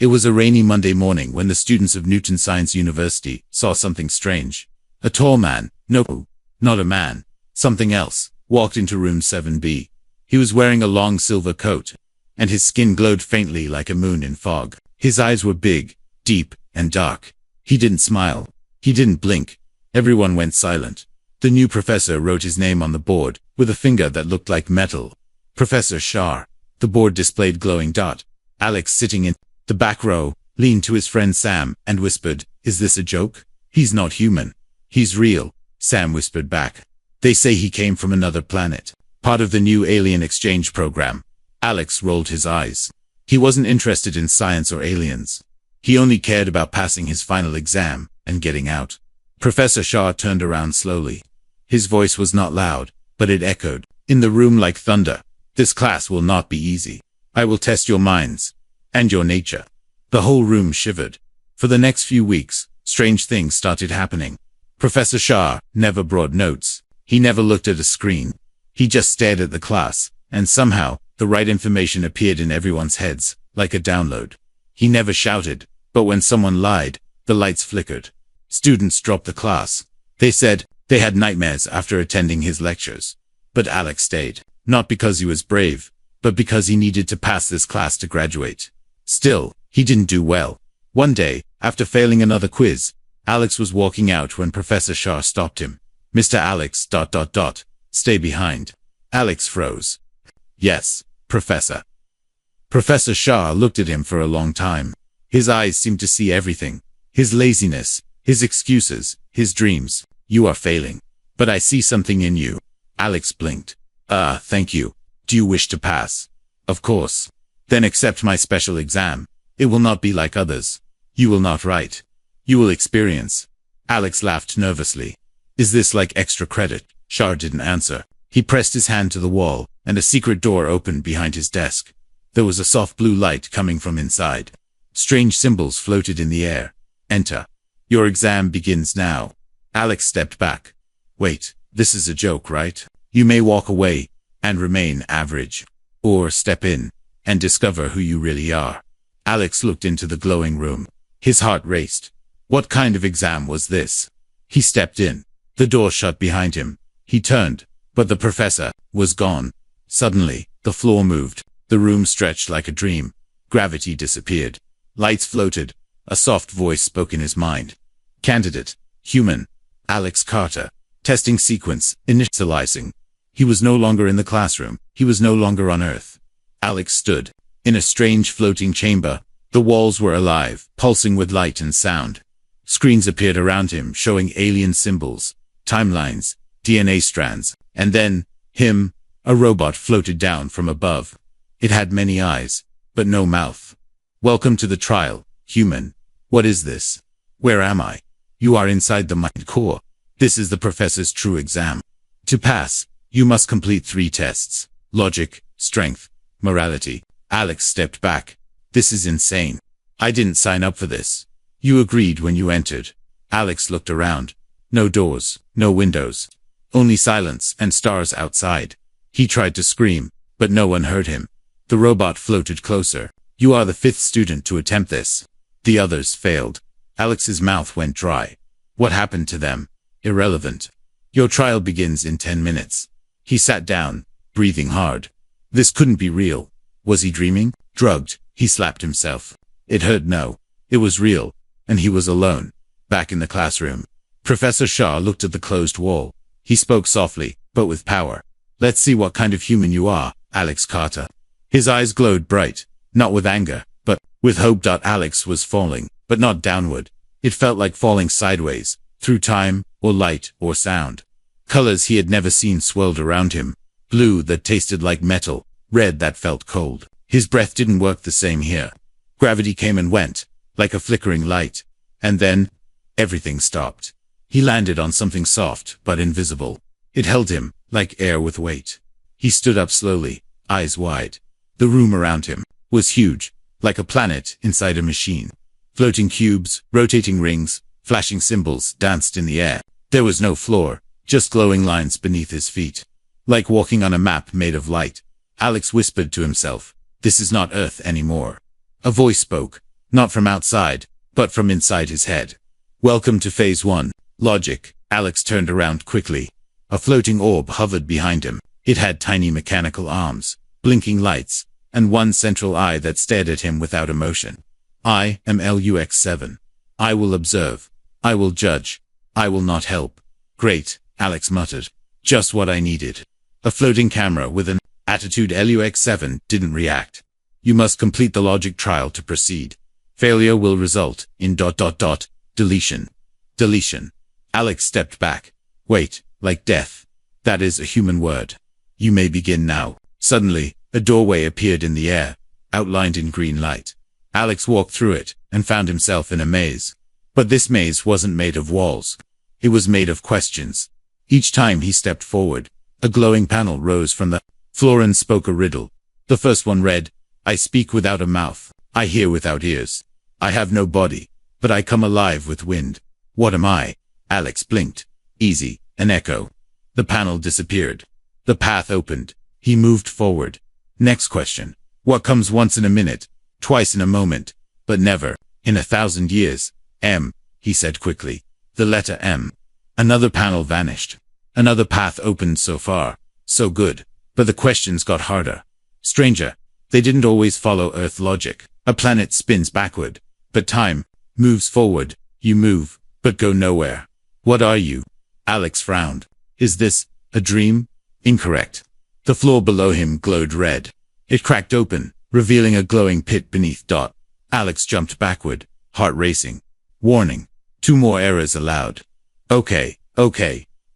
It was a rainy Monday morning when the students of Newton Science University saw something strange. A tall man, no, not a man, something else, walked into room 7B. He was wearing a long silver coat, and his skin glowed faintly like a moon in fog. His eyes were big, deep, and dark. He didn't smile. He didn't blink. Everyone went silent. The new professor wrote his name on the board, with a finger that looked like metal. Professor Shah. The board displayed glowing dot. Alex, sitting in the back row, leaned to his friend Sam and whispered, "Is this a joke? He's not human. He's real," Sam whispered back. "They say he came from another planet, part of the new alien exchange program." Alex rolled his eyes. He wasn't interested in science or aliens. He only cared about passing his final exam and getting out. Professor Shah turned around slowly. His voice was not loud, but it echoed in the room like thunder. "This class will not be easy. I will test your minds and your nature." The whole room shivered. For the next few weeks, strange things started happening. Professor Shah never brought notes. He never looked at a screen. He just stared at the class, and somehow, the right information appeared in everyone's heads, like a download. He never shouted, but when someone lied, the lights flickered. Students dropped the class. They said they had nightmares after attending his lectures. But Alex stayed, not because he was brave, but because he needed to pass this class to graduate. Still, he didn't do well. One day, after failing another quiz, Alex was walking out when Professor Shah stopped him. "Mr. Alex, stay behind." Alex froze. "Yes, Professor." Professor Shah looked at him for a long time. His eyes seemed to see everything. His laziness, his excuses, his dreams. "You are failing. But I see something in you." Alex blinked. Thank you. Do you wish to pass?" "Of course." "Then accept my special exam. It will not be like others. You will not write. You will experience." Alex laughed nervously. "Is this like extra credit?" Shah didn't answer. He pressed his hand to the wall, and a secret door opened behind his desk. There was a soft blue light coming from inside. Strange symbols floated in the air. "Enter. Your exam begins now." Alex stepped back. "Wait, this is a joke, right? You may walk away and remain average, or step in and discover who you really are." Alex looked into the glowing room. His heart raced. What kind of exam was this? He stepped in. The door shut behind him. He turned, but the professor was gone. Suddenly, the floor moved. The room stretched like a dream. Gravity disappeared. Lights floated. A soft voice spoke in his mind. "Candidate, human, Alex Carter. Testing sequence, initializing." He was no longer in the classroom. He was no longer on Earth. Alex stood in a strange floating chamber. The walls were alive, pulsing with light and sound. Screens appeared around him, showing alien symbols, timelines, DNA strands, and then, him, a robot floated down from above. It had many eyes, but no mouth. "Welcome to the trial, human. What is this? Where am I?" "You are inside the mind core. This is the professor's true exam. To pass, you must complete 3 tests: logic, strength, morality." Alex stepped back. "This is insane. I didn't sign up for this." "You agreed when you entered." Alex looked around. No doors, no windows. Only silence and stars outside. He tried to scream, but no one heard him. The robot floated closer. "You are the 5th student to attempt this. The others failed." Alex's mouth went dry. What happened to them? Irrelevant. "Your trial begins in 10 minutes. He sat down, breathing hard. This couldn't be real. Was he dreaming? Drugged? He slapped himself. It hurt. No. It was real. And he was alone. Back in the classroom. Professor Shah looked at the closed wall. He spoke softly, but with power. "Let's see what kind of human you are, Alex Carter." His eyes glowed bright, not with anger, but with hope. Alex was falling, but not downward. It felt like falling sideways, through time, or light, or sound. Colors he had never seen swirled around him. Blue that tasted like metal, red that felt cold. His breath didn't work the same here. Gravity came and went, like a flickering light. And then, everything stopped. He landed on something soft, but invisible. It held him, like air with weight. He stood up slowly, eyes wide. The room around him was huge, like a planet inside a machine. Floating cubes, rotating rings, flashing symbols danced in the air. There was no floor, just glowing lines beneath his feet. Like walking on a map made of light. Alex whispered to himself, "This is not Earth anymore." A voice spoke, Not from outside, but from inside his head. Welcome to Phase 1, Logic. Alex turned around quickly. A floating orb hovered behind him. It had tiny mechanical arms, blinking lights, and one central eye that stared at him without emotion. I am LUX-7. I will observe. I will judge. I will not help. Great, Alex muttered. Just what I needed. A floating camera with an attitude. LUX-7 didn't react. You must complete the logic trial to proceed. Failure will result in ... deletion. Deletion. Alex stepped back. Wait, like death. That is a human word. You may begin now. Suddenly, a doorway appeared in the air, outlined in green light. Alex walked through it and found himself in a maze. But this maze wasn't made of walls. It was made of questions. Each time he stepped forward, a glowing panel rose from the floor and spoke a riddle. The first one read, I speak without a mouth. I hear without ears. I have no body, but I come alive with wind. What am I? Alex blinked. Easy, an echo. The panel disappeared. The path opened. He moved forward. Next question. What comes once in a minute, twice in a moment, but never in 1,000 years? M, he said quickly. The letter M. Another panel vanished. Another path opened. So far, so good. But the questions got harder. Stranger. They didn't always follow Earth logic. A planet spins backward, but time moves forward. You move, but go nowhere. What are you? Alex frowned. Is this a dream? Incorrect. The floor below him glowed red. It cracked open, revealing a glowing pit beneath. Alex jumped backward, heart racing. Warning. 2 more errors allowed. Okay,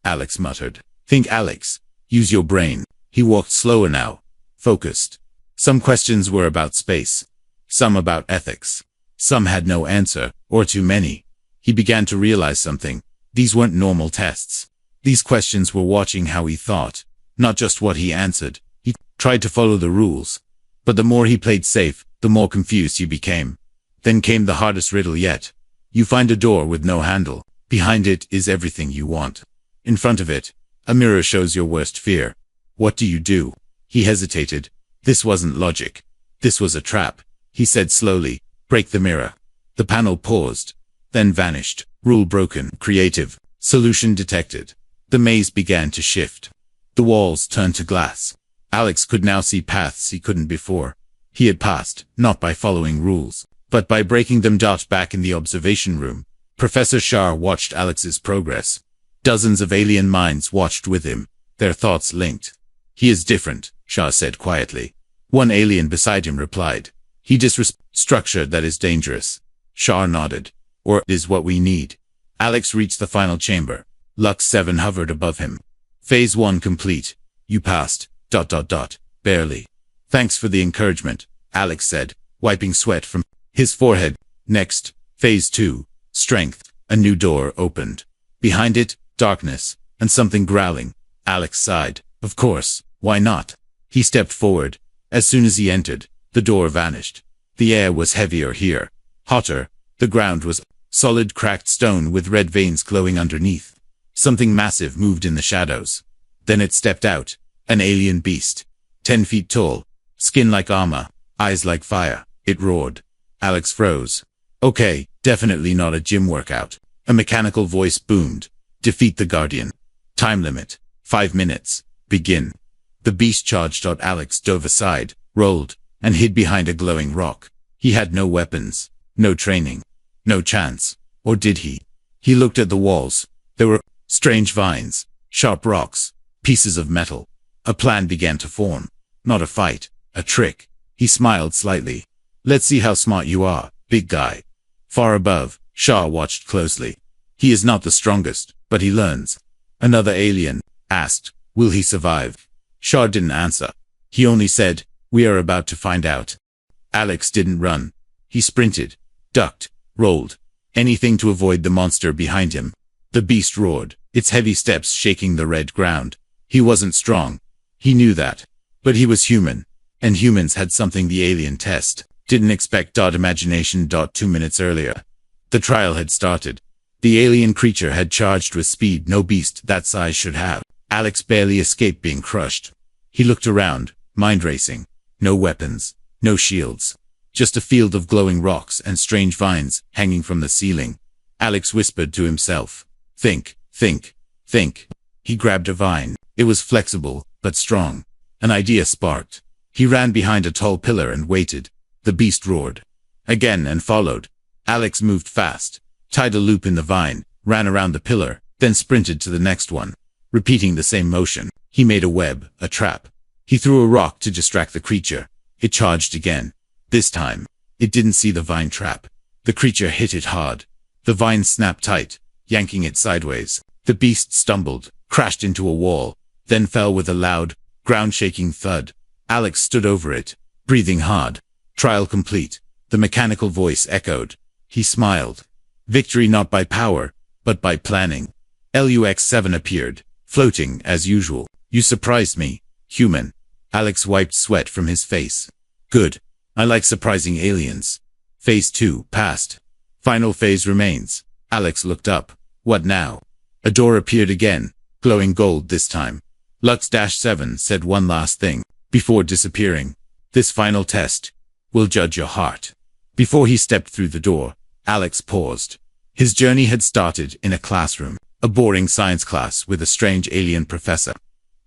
Alex muttered. Think, Alex. Use your brain. He walked slower now. Focused. Some questions were about space. Some about ethics. Some had no answer, or too many. He began to realize something. These weren't normal tests. These questions were watching how he thought, not just what he answered. He tried to follow the rules. But the more he played safe, the more confused he became. Then came the hardest riddle yet. You find a door with no handle. Behind it is everything you want. In front of it, a mirror shows your worst fear. What do you do? He hesitated. This wasn't logic. This was a trap. He said slowly, break the mirror. The panel paused, then vanished. Rule broken. Creative. Solution detected. The maze began to shift. The walls turned to glass. Alex could now see paths he couldn't before. He had passed, not by following rules, but by breaking them. Back in the observation room, Professor Shah watched Alex's progress. Dozens of alien minds watched with him, their thoughts linked. He is different, Shah said quietly. One alien beside him replied. He disrespects structure that is dangerous. Shah nodded. Or is what we need. Alex reached the final chamber. Lux-7 hovered above him. Phase 1 complete. You passed. Barely. Thanks for the encouragement, Alex said, wiping sweat from his forehead. Next, Phase 2. Strength. A new door opened. Behind it, darkness, and something growling. Alex sighed. Of course, why not? He stepped forward. As soon as he entered, the door vanished. The air was heavier here. Hotter. The ground was solid cracked stone with red veins glowing underneath. Something massive moved in the shadows. Then it stepped out. An alien beast. 10 feet tall. Skin like armor. Eyes like fire. It roared. Alex froze. Okay, definitely not a gym workout. A mechanical voice boomed. Defeat the Guardian. Time limit. 5 minutes. Begin. The beast charged. Alex dove aside, rolled, and hid behind a glowing rock. He had no weapons. No training. No chance. Or did he? He looked at the walls. There were strange vines, sharp rocks, pieces of metal. A plan began to form. Not a fight, a trick. He smiled slightly. Let's see how smart you are, big guy. Far above, Shah watched closely. He is not the strongest, but he learns. Another alien asked, will he survive? Shah didn't answer. He only said, we are about to find out. Alex didn't run. He sprinted, ducked, rolled. Anything to avoid the monster behind him. The beast roared, its heavy steps shaking the red ground. He wasn't strong. He knew that. But he was human. And humans had something the alien test didn't expect. Imagination. 2 minutes earlier. The trial had started. The alien creature had charged with speed no beast that size should have. Alex barely escaped being crushed. He looked around, mind racing. No weapons. No shields. just a field of glowing rocks and strange vines hanging from the ceiling. Alex whispered to himself, "Think, think, think." He grabbed a vine. It was flexible, but strong. An idea sparked. He ran behind a tall pillar and waited. The beast roared again and followed. Alex moved fast, tied a loop in the vine, ran around the pillar, then sprinted to the next one. Repeating the same motion, he made a web, a trap. He threw a rock to distract the creature. It charged again. This time, it didn't see the vine trap. The creature hit it hard. The vine snapped tight, yanking it sideways. The beast stumbled, crashed into a wall, then fell with a loud, ground-shaking thud. Alex stood over it, breathing hard. Trial complete. The mechanical voice echoed. He smiled. Victory not by power, but by planning. LUX-7 appeared, floating as usual. "You surprised me, human." Alex wiped sweat from his face. "Good. I like surprising aliens." Phase 2 passed. Final phase remains. Alex looked up. What now? A door appeared again, glowing gold this time. Lux-7 said one last thing, before disappearing. "This final test will judge your heart." Before he stepped through the door, Alex paused. His journey had started in a classroom, a boring science class with a strange alien professor.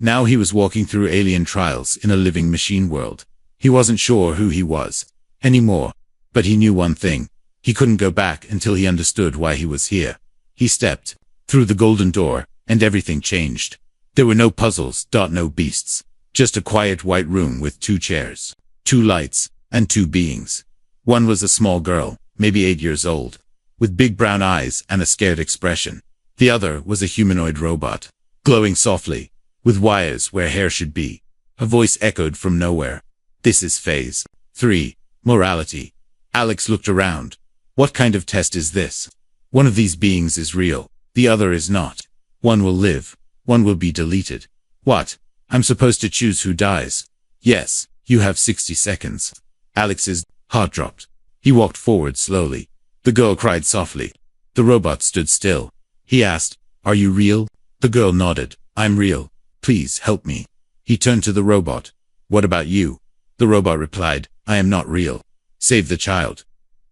Now he was walking through alien trials in a living machine world. He wasn't sure who he was anymore, but he knew one thing. He couldn't go back until he understood why he was here. He stepped through the golden door, and everything changed. There were no puzzles, no beasts, just a quiet white room with 2 chairs, 2 lights, and 2 beings. One was a small girl, maybe 8 years old, with big brown eyes and a scared expression. The other was a humanoid robot, glowing softly, with wires where hair should be. A voice echoed from nowhere. "This is Phase 3, Morality." Alex looked around. What kind of test is this? One of these beings is real, the other is not. One will live, one will be deleted. What? I'm supposed to choose who dies? Yes, you have 60 seconds. Alex's heart dropped. He walked forward slowly. The girl cried softly. The robot stood still. He asked, "Are you real?" The girl nodded. "I'm real. Please help me." He turned to the robot. "What about you?" The robot replied, "I am not real. Save the child."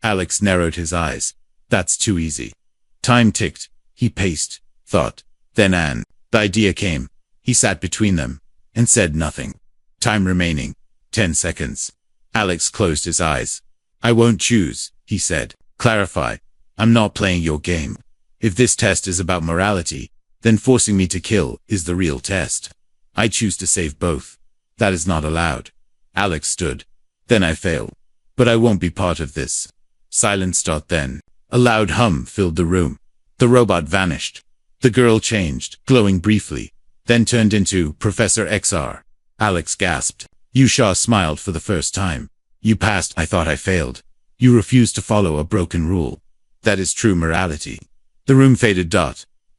Alex narrowed his eyes. That's too easy. Time ticked. He paced, thought. Then the idea came. He sat between them and said nothing. Time remaining. 10 seconds. Alex closed his eyes. "I won't choose," he said. "Clarify. I'm not playing your game. If this test is about morality, then forcing me to kill is the real test. I choose to save both. That is not allowed." Alex stood. "Then I fail. But I won't be part of this." Silence. Then a loud hum filled the room. The robot vanished. The girl changed, glowing briefly, then turned into Professor XR. Alex gasped. Yusha smiled for the first time. "You passed. I thought I failed. You refused to follow a broken rule. That is true morality." The room faded.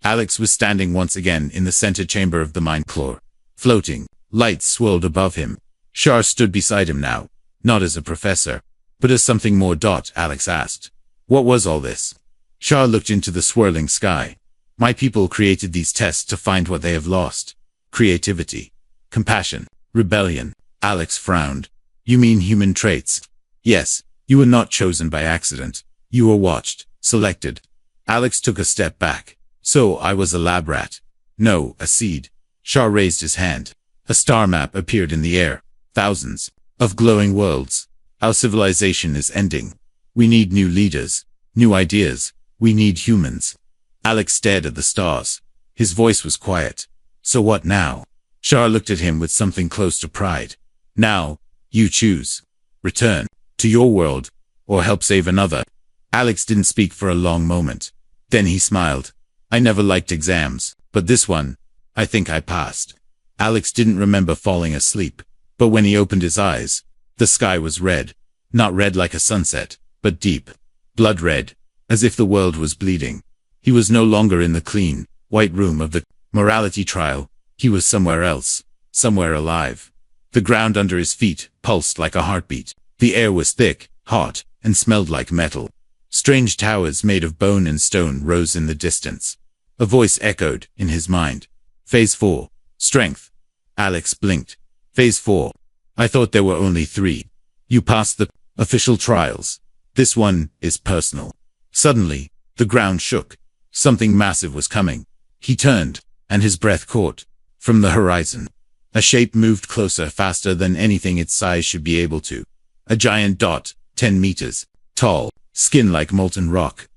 Alex was standing once again in the center chamber of the mine floor. Floating, lights swirled above him. Shar stood beside him now, not as a professor, but as something more. Alex asked, "What was all this?" Shar looked into the swirling sky. "My people created these tests to find what they have lost. Creativity, compassion, rebellion." Alex frowned. "You mean human traits?" "Yes, you were not chosen by accident. You were watched, selected." Alex took a step back. "So I was a lab rat?" "No, a seed." Shar raised his hand. A star map appeared in the air. Thousands of glowing worlds. "Our civilization is ending. We need new leaders, new ideas. We need humans." Alex stared at the stars. His voice was quiet. "So what now?" Shar looked at him with something close to pride. "Now, you choose. Return to your world, or help save another." Alex didn't speak for a long moment. Then he smiled. "I never liked exams, but this one, I think I passed." Alex didn't remember falling asleep, but when he opened his eyes, the sky was red. Not red like a sunset, but deep, blood red, as if the world was bleeding. He was no longer in the clean, white room of the morality trial. He was somewhere else, somewhere alive. The ground under his feet pulsed like a heartbeat. The air was thick, hot, and smelled like metal. Strange towers made of bone and stone rose in the distance. A voice echoed in his mind. "Phase 4. Strength." Alex blinked. "Phase 4. I thought there were only 3. You passed the..." Official trials. This one is personal. Suddenly, the ground shook. Something massive was coming. He turned, and his breath caught. From the horizon, a shape moved closer faster than anything its size should be able to. A giant dot, 10 meters tall, skin like molten rock.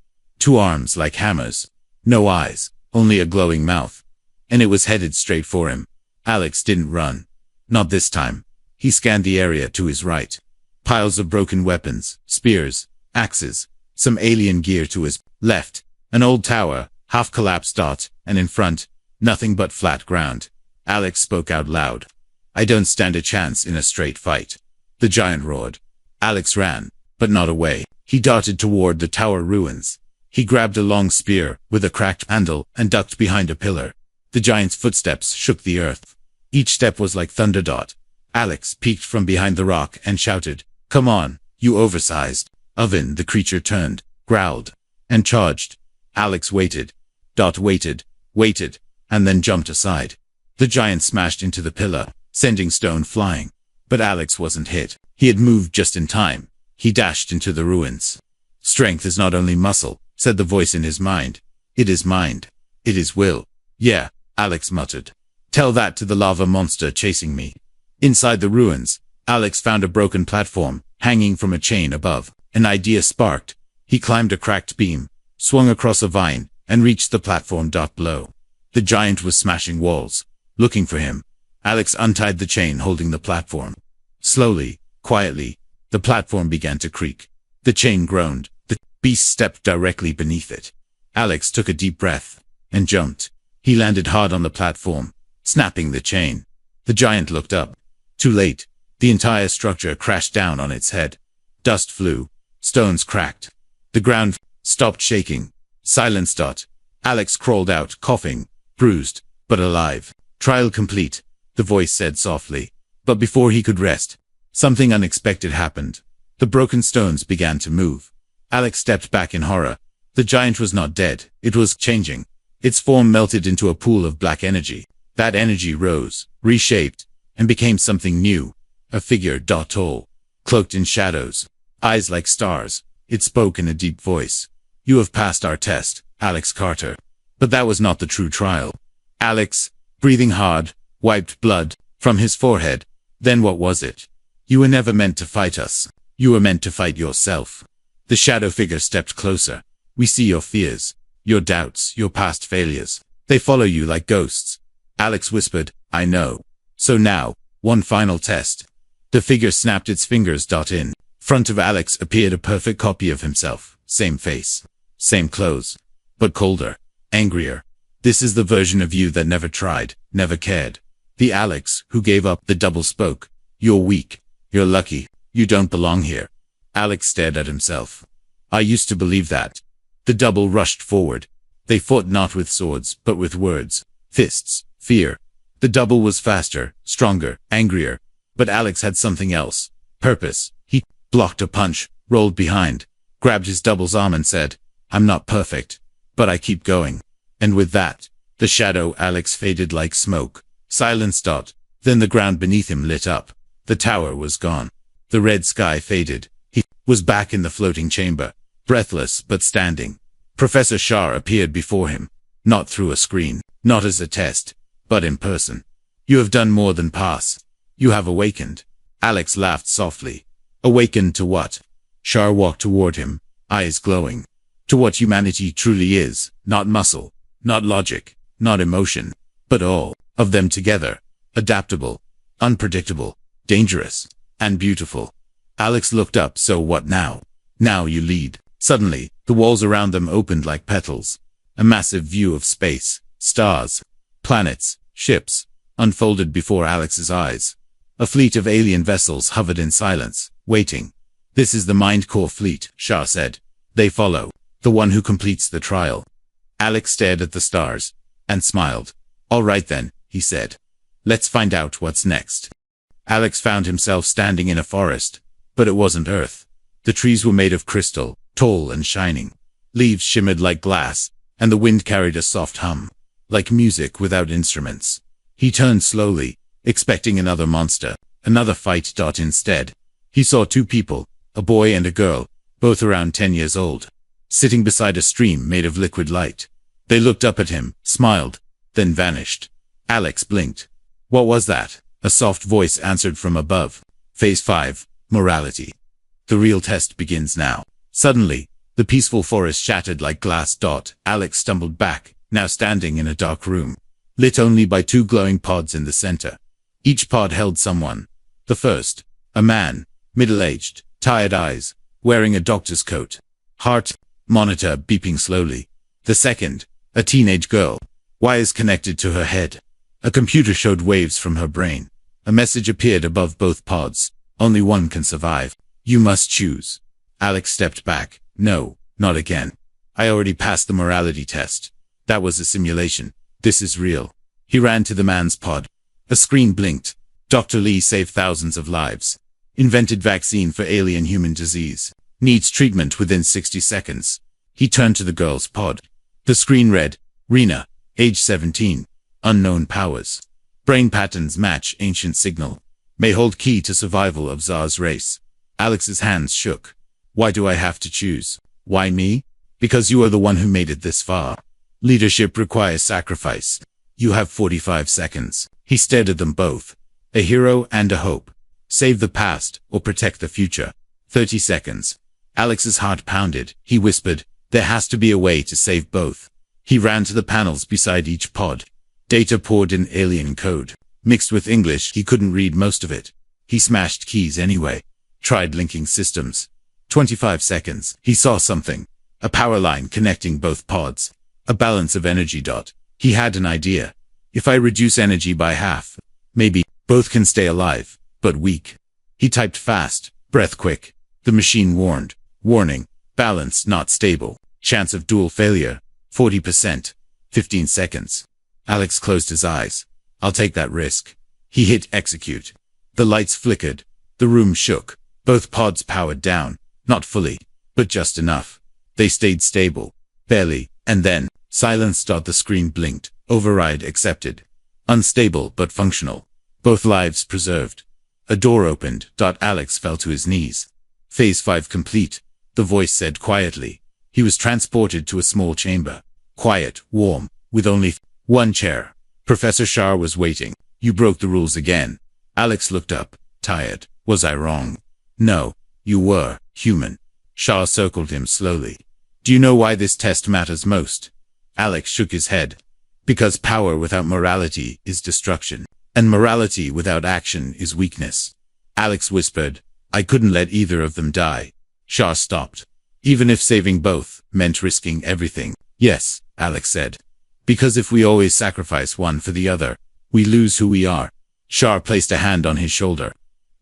2 arms like hammers. No eyes, only a glowing mouth. And it was headed straight for him. Alex didn't run. Not this time. He scanned the area to his right. Piles of broken weapons, spears, axes, some alien gear to his left, an old tower, half-collapsed dot, and in front, nothing but flat ground. Alex spoke out loud. I don't stand a chance in a straight fight. The giant roared. Alex ran, but not away. He darted toward the tower ruins. He grabbed a long spear with a cracked handle and ducked behind a pillar. The giant's footsteps shook the earth. Each step was like thunder. Alex peeked from behind the rock and shouted, Come on, you oversized oven. The creature turned, growled, and charged. Alex waited. Waited, and then jumped aside. The giant smashed into the pillar, sending stone flying. But Alex wasn't hit. He had moved just in time. He dashed into the ruins. Strength is not only muscle, said the voice in his mind. It is mind. It is will. Yeah, Alex muttered. Tell that to the lava monster chasing me. Inside the ruins, Alex found a broken platform, hanging from a chain above. An idea sparked. He climbed a cracked beam, swung across a vine, and reached the platform below. The giant was smashing walls, looking for him. Alex untied the chain holding the platform. Slowly, quietly, the platform began to creak. The chain groaned. The beast stepped directly beneath it. Alex took a deep breath and jumped. He landed hard on the platform, snapping the chain. The giant looked up. Too late. The entire structure crashed down on its head. Dust flew. Stones cracked. The ground stopped shaking. Silence. Alex crawled out, coughing, bruised, but alive. Trial complete, the voice said softly. But before he could rest, something unexpected happened. The broken stones began to move. Alex stepped back in horror. The giant was not dead. It was changing. Its form melted into a pool of black energy. That energy rose, reshaped, and became something new. A figure tall, cloaked in shadows, eyes like stars. It spoke in a deep voice. You have passed our test, Alex Carter. But that was not the true trial. Alex, breathing hard, wiped blood from his forehead. Then what was it? You were never meant to fight us. You were meant to fight yourself. The shadow figure stepped closer. We see your fears, your doubts, your past failures. They follow you like ghosts. Alex whispered, I know. So now, one final test. The figure snapped its fingers. In front of Alex appeared a perfect copy of himself. Same face, same clothes, but colder, angrier. This is the version of you that never tried, never cared. The Alex who gave up. The double spoke. You're weak. You're lucky. You don't belong here. Alex stared at himself. I used to believe that. The double rushed forward. They fought not with swords, but with words, fists, fear. The double was faster, stronger, angrier. But Alex had something else. Purpose. He blocked a punch, rolled behind, grabbed his double's arm and said, I'm not perfect, but I keep going. And with that, the shadow Alex faded like smoke. Silence. Then the ground beneath him lit up. The tower was gone. The red sky faded. He was back in the floating chamber, breathless but standing. Professor Shah appeared before him, not through a screen, not as a test, but in person. You have done more than pass. You have awakened. Alex laughed softly. Awakened to what? Shah walked toward him, eyes glowing. To what humanity truly is, not muscle, not logic, not emotion, but all of them together. Adaptable, unpredictable, dangerous, and beautiful. Alex looked up. So what now? Now you lead. Suddenly, the walls around them opened like petals. A massive view of space, stars, planets, ships, unfolded before Alex's eyes. A fleet of alien vessels hovered in silence, waiting. This is the Mind Core fleet, Shah said. They follow the one who completes the trial. Alex stared at the stars and smiled. All right then, he said. Let's find out what's next. Alex found himself standing in a forest, but it wasn't Earth. The trees were made of crystal, tall and shining. Leaves shimmered like glass, and the wind carried a soft hum, like music without instruments. He turned slowly, expecting another monster, another fight. Instead, he saw two people, A boy and a girl, both around 10 years old, sitting beside a stream made of liquid light. They looked up at him, smiled, then vanished. Alex blinked. What was that? A soft voice answered from above. Phase 5, Morality. The real test begins now. Suddenly, the peaceful forest shattered like glass. Alex stumbled back, now standing in a dark room, lit only by 2 glowing pods in the center. Each pod held someone. The first, a man, middle-aged, tired eyes, wearing a doctor's coat. Heart monitor beeping slowly. The second, a teenage girl, wires connected to her head. A computer showed waves from her brain. A message appeared above both pods. Only one can survive. You must choose. Alex stepped back. No, not again. I already passed the morality test. That was a simulation. This is real. He ran to the man's pod. A screen blinked. Dr. Lee saved thousands of lives. Invented vaccine for alien human disease. Needs treatment within 60 seconds. He turned to the girl's pod. The screen read, Rena, age 17. Unknown powers. Brain patterns match ancient signal. May hold key to survival of Tsar's race. Alex's hands shook. Why do I have to choose? Why me? Because you are the one who made it this far. Leadership requires sacrifice. You have 45 seconds. He stared at them both. A hero and a hope. Save the past or protect the future. 30 seconds. Alex's heart pounded. He whispered, there has to be a way to save both. He ran to the panels beside each pod. Data poured in alien code. Mixed with English, he couldn't read most of it. He smashed keys anyway. Tried linking systems. 25 seconds. He saw something. A power line connecting both pods. A balance of energy. He had an idea. If I reduce energy by half, maybe both can stay alive, but weak. He typed fast, breath quick. The machine warned. Warning. Balance not stable. Chance of dual failure. 40%. 15 seconds. Alex closed his eyes. I'll take that risk. He hit execute. The lights flickered. The room shook. Both pods powered down. Not fully, but just enough. They stayed stable. Barely. And then, silence. The screen blinked. Override accepted. Unstable but functional. Both lives preserved. A door opened. Alex fell to his knees. Phase 5 complete. The voice said quietly. He was transported to a small chamber. Quiet, warm, with only one chair. Professor Shah was waiting. You broke the rules again. Alex looked up, tired. Was I wrong? No, you were, human. Shah circled him slowly. Do you know why this test matters most? Alex shook his head. Because power without morality is destruction, and morality without action is weakness. Alex whispered, I couldn't let either of them die. Shah stopped. Even if saving both meant risking everything. Yes, Alex said. Because if we always sacrifice one for the other, we lose who we are. Shah placed a hand on his shoulder.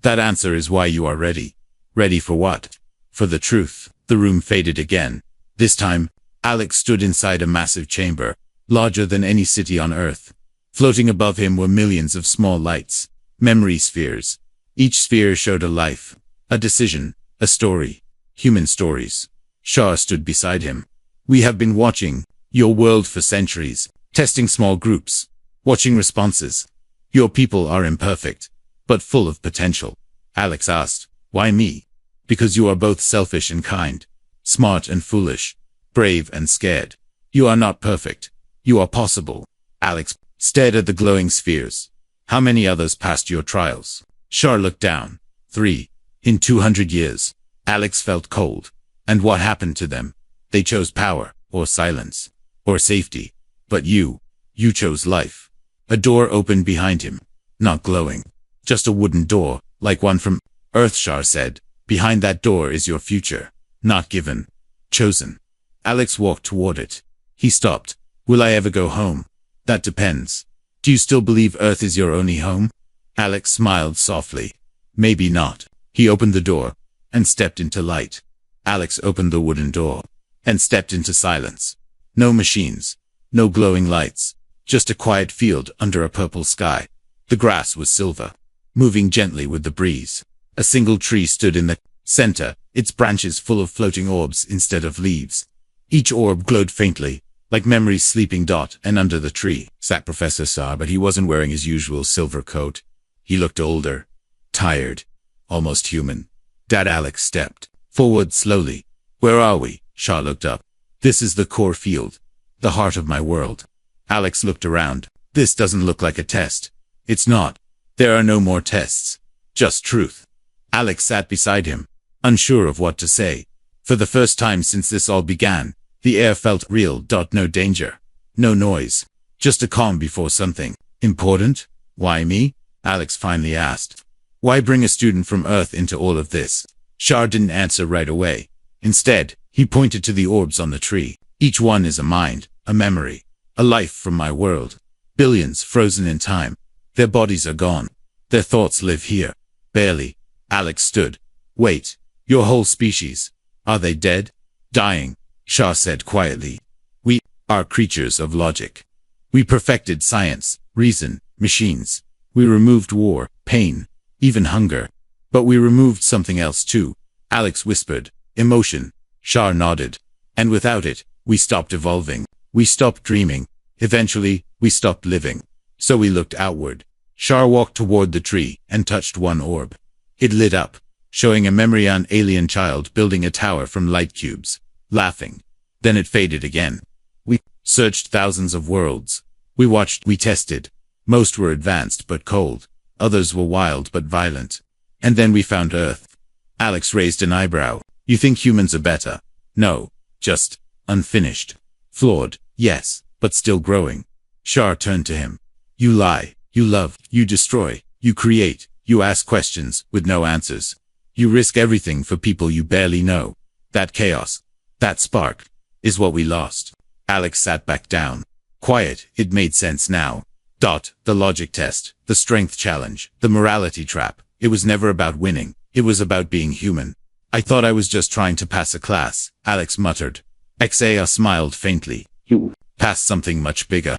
That answer is why you are ready. Ready for what? For the truth. The room faded again. This time, Alex stood inside a massive chamber, larger than any city on Earth. Floating above him were millions of small lights, memory spheres. Each sphere showed a life, a decision, a story. Human stories. Shah stood beside him. We have been watching your world for centuries, testing small groups, watching responses. Your people are imperfect, but full of potential. Alex asked, why me? Because you are both selfish and kind, smart and foolish, brave and scared. You are not perfect. You are possible. Alex stared at the glowing spheres. How many others passed your trials? Shah looked down. 3. In 200 years. Alex felt cold. And what happened to them? They chose power, or silence, or safety. But you chose life. A door opened behind him. Not glowing. Just a wooden door, like one from Earth. Shah said. Behind that door is your future. Not given. Chosen. Alex walked toward it. He stopped. Will I ever go home? That depends. Do you still believe Earth is your only home? Alex smiled softly. Maybe not. He opened the door and stepped into light. Alex opened the wooden door and stepped into silence. No machines. No glowing lights. Just a quiet field under a purple sky. The grass was silver, moving gently with the breeze. A single tree stood in the center, its branches full of floating orbs instead of leaves. Each orb glowed faintly, like memory's sleeping. And under the tree sat Professor Shah, but he wasn't wearing his usual silver coat. He looked older, tired, almost human. Dad. Alex stepped forward slowly. Where are we? Shah looked up. This is the core field. The heart of my world. Alex looked around. This doesn't look like a test. It's not. There are no more tests. Just truth. Alex sat beside him, unsure of what to say. For the first time since this all began, the air felt real. No danger. No noise. Just a calm before something important. Why me? Alex finally asked. Why bring a student from Earth into all of this? Shah didn't answer right away. Instead, he pointed to the orbs on the tree. Each one is a mind, a memory, a life from my world. Billions frozen in time. Their bodies are gone. Their thoughts live here. Barely. Alex stood. Wait. Your whole species. Are they dead? Dying. Shah said quietly. We are creatures of logic. We perfected science, reason, machines. We removed war, pain, even hunger. But we removed something else too. Alex whispered. Emotion. Shah nodded. And without it, we stopped evolving. We stopped dreaming. Eventually, we stopped living. So we looked outward. Shah walked toward the tree and touched one orb. It lit up, showing a memory on alien child building a tower from light cubes, laughing. Then it faded again. We searched thousands of worlds. We watched, we tested. Most were advanced but cold. Others were wild but violent. And then we found Earth. Alex raised an eyebrow. You think humans are better? No. Just unfinished. Flawed, yes, but still growing. Shah turned to him. You lie. You love. You destroy. You create. You ask questions with no answers. You risk everything for people you barely know. That chaos, that spark, is what we lost. Alex sat back down. Quiet. It made sense now. The logic test, the strength challenge, the morality trap. It was never about winning. It was about being human. I thought I was just trying to pass a class, Alex muttered. XAR smiled faintly. You passed something much bigger.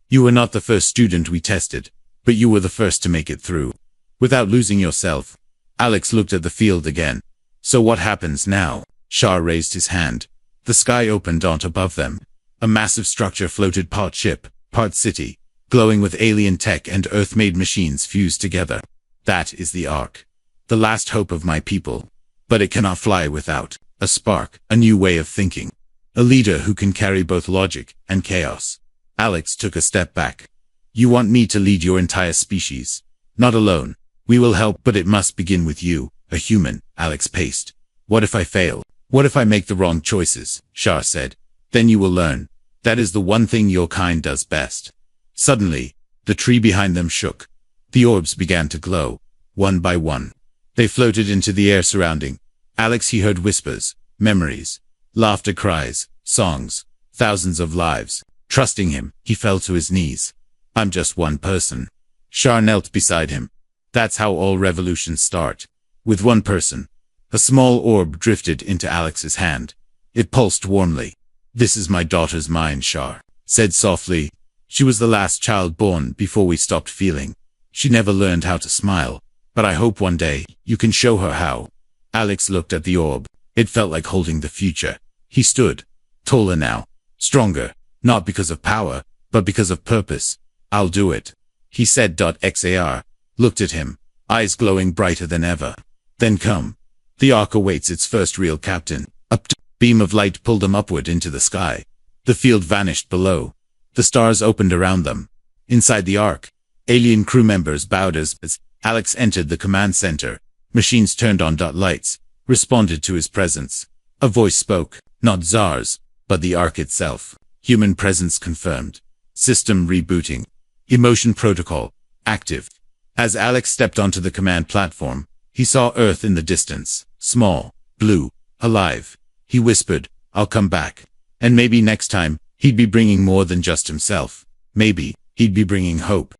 You were not the first student we tested, but you were the first to make it through. Without losing yourself. Alex looked at the field again. So what happens now? Shah raised his hand. The sky opened out above them. A massive structure floated, part ship, part city, glowing with alien tech and Earth-made machines fused together. That is the Ark. The last hope of my people. But it cannot fly without a spark, a new way of thinking. A leader who can carry both logic and chaos. Alex took a step back. You want me to lead your entire species? Not alone. We will help, but it must begin with you, a human, Alex paced. What if I fail? What if I make the wrong choices? Shah said. Then you will learn. That is the one thing your kind does best. Suddenly, the tree behind them shook. The orbs began to glow, one by one. They floated into the air surrounding. Alex, he heard whispers, memories, laughter, cries, songs, thousands of lives. Trusting him, he fell to his knees. I'm just one person. Shah knelt beside him. That's how all revolutions start. With one person. A small orb drifted into Alex's hand. It pulsed warmly. This is my daughter's mind, Shah said softly. She was the last child born before we stopped feeling. She never learned how to smile. But I hope one day, you can show her how. Alex looked at the orb. It felt like holding the future. He stood. Taller now. Stronger. Not because of power, but because of purpose. I'll do it. He said. XAR looked at him, eyes glowing brighter than ever. Then come. The Ark awaits its first real captain. A beam of light pulled them upward into the sky. The field vanished below. The stars opened around them. Inside the Ark, alien crew members bowed as Alex entered the command center. Machines turned on. Lights responded to his presence. A voice spoke, not Zars, but the Ark itself. Human presence confirmed. System rebooting. Emotion protocol active. As Alex stepped onto the command platform, he saw Earth in the distance, small, blue, alive. He whispered, I'll come back. And maybe next time, he'd be bringing more than just himself. Maybe, he'd be bringing hope.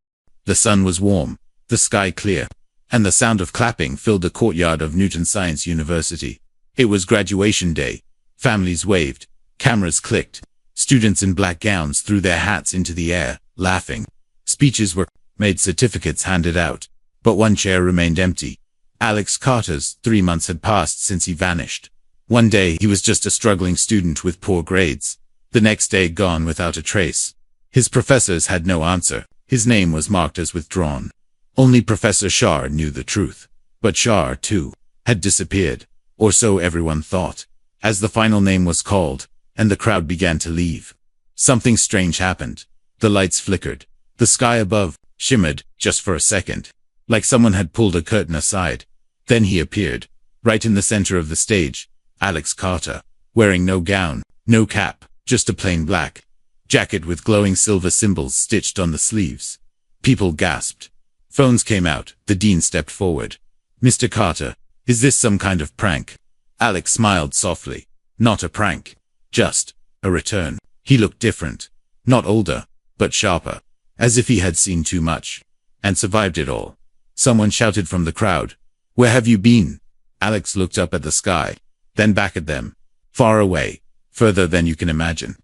The sun was warm, the sky clear, and the sound of clapping filled the courtyard of Newton Science University. It was graduation day. Families waved, cameras clicked. Students in black gowns threw their hats into the air, laughing. Speeches were made, certificates handed out. But one chair remained empty. Alex Carter's. 3 months had passed since he vanished. One day he was just a struggling student with poor grades. The next day gone without a trace. His professors had no answer. His name was marked as withdrawn. Only Professor Shah knew the truth. But Shah, too, had disappeared, or so everyone thought, as the final name was called, and the crowd began to leave. Something strange happened. The lights flickered. The sky above shimmered, just for a second, like someone had pulled a curtain aside. Then he appeared, right in the center of the stage, Alex Carter, wearing no gown, no cap, just a plain black jacket with glowing silver symbols stitched on the sleeves. People gasped. Phones came out. The dean stepped forward. "Mr. Carter, is this some kind of prank?" Alex smiled softly. "Not a prank. Just a return." He looked different. Not older, but sharper. As if he had seen too much. And survived it all. Someone shouted from the crowd. "Where have you been?" Alex looked up at the sky, then back at them. Far away. Further than you can imagine.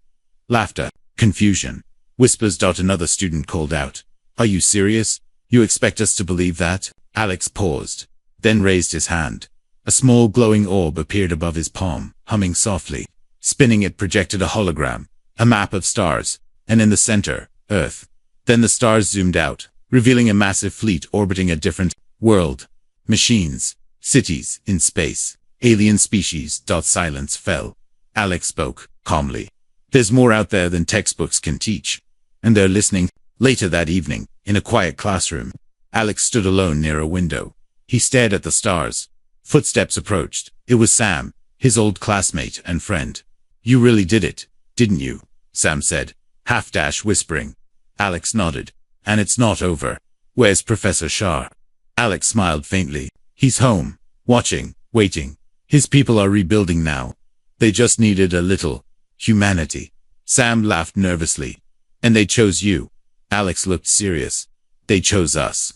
Laughter. Confusion. Whispers. Another student called out. "Are you serious? You expect us to believe that?" Alex paused, then raised his hand. A small glowing orb appeared above his palm, humming softly. Spinning it projected a hologram, a map of stars, and in the center, Earth. Then the stars zoomed out, revealing a massive fleet orbiting a different world. Machines, cities, in space, alien species. Silence fell. Alex spoke, calmly. "There's more out there than textbooks can teach." And they're listening. Later that evening, in a quiet classroom, Alex stood alone near a window. He stared at the stars. Footsteps approached. It was Sam, his old classmate and friend. "You really did it, didn't you?" Sam said, whispering. Alex nodded. "And it's not over. Where's Professor Shah?" Alex smiled faintly. "He's home, watching, waiting. His people are rebuilding now. They just needed a little humanity." Sam laughed nervously. "And they chose you." Alex looked serious. "They chose us.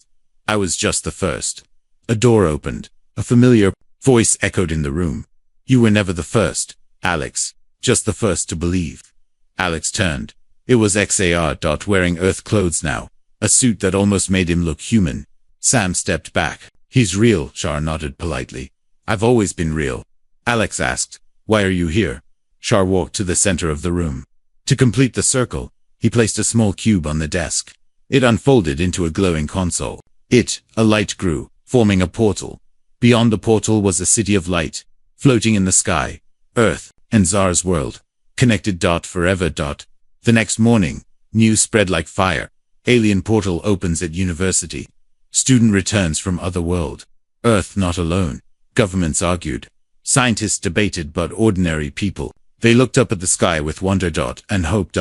I was just the first." A door opened. A familiar voice echoed in the room. "You were never the first, Alex. Just the first to believe." Alex turned. It was XAR. Wearing Earth clothes now. A suit that almost made him look human. Sam stepped back. "He's real," Shar nodded politely. "I've always been real." Alex asked, "Why are you here?" Shar walked to the center of the room. To complete the circle, he placed a small cube on the desk. It unfolded into a glowing console. A light grew, forming a portal. Beyond the portal was a city of light, floating in the sky. Earth and Zar's world. Connected. Forever. The next morning, news spread like fire. Alien portal opens at university. Student returns from other world. Earth not alone. Governments argued. Scientists debated, but ordinary people, they looked up at the sky with wonder. And hope.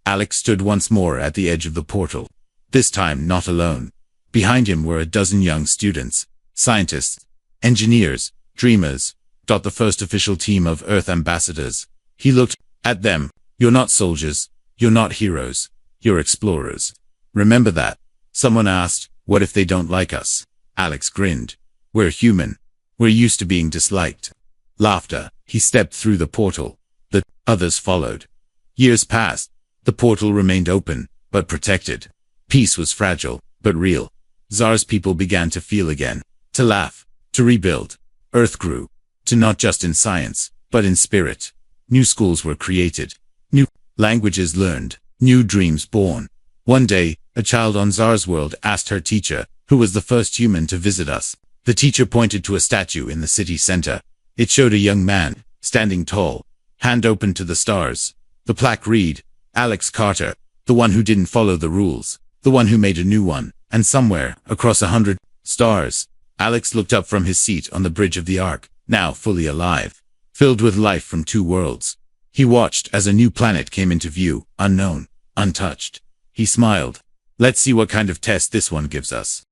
Alex stood once more at the edge of the portal. This time not alone. Behind him were a dozen young students, scientists, engineers, dreamers. The first official team of Earth ambassadors. He looked at them. "You're not soldiers. You're not heroes. You're explorers. Remember that." Someone asked, "What if they don't like us?" Alex grinned. "We're human. We're used to being disliked." Laughter. He stepped through the portal. The others followed. Years passed. The portal remained open, but protected. Peace was fragile, but real. Zar's people began to feel again. To laugh. To rebuild. Earth grew. To not just in science, but in spirit. New schools were created. New languages learned. New dreams born. One day, a child on Zar's world asked her teacher, who was the first human to visit us. The teacher pointed to a statue in the city center. It showed a young man, standing tall, hand open to the stars. The plaque read, "Alex Carter, the one who didn't follow the rules, the one who made a new one," and somewhere, across 100 stars, Alex looked up from his seat on the bridge of the Ark, now fully alive, filled with life from two worlds. He watched as a new planet came into view, unknown, untouched. He smiled. "Let's see what kind of test this one gives us."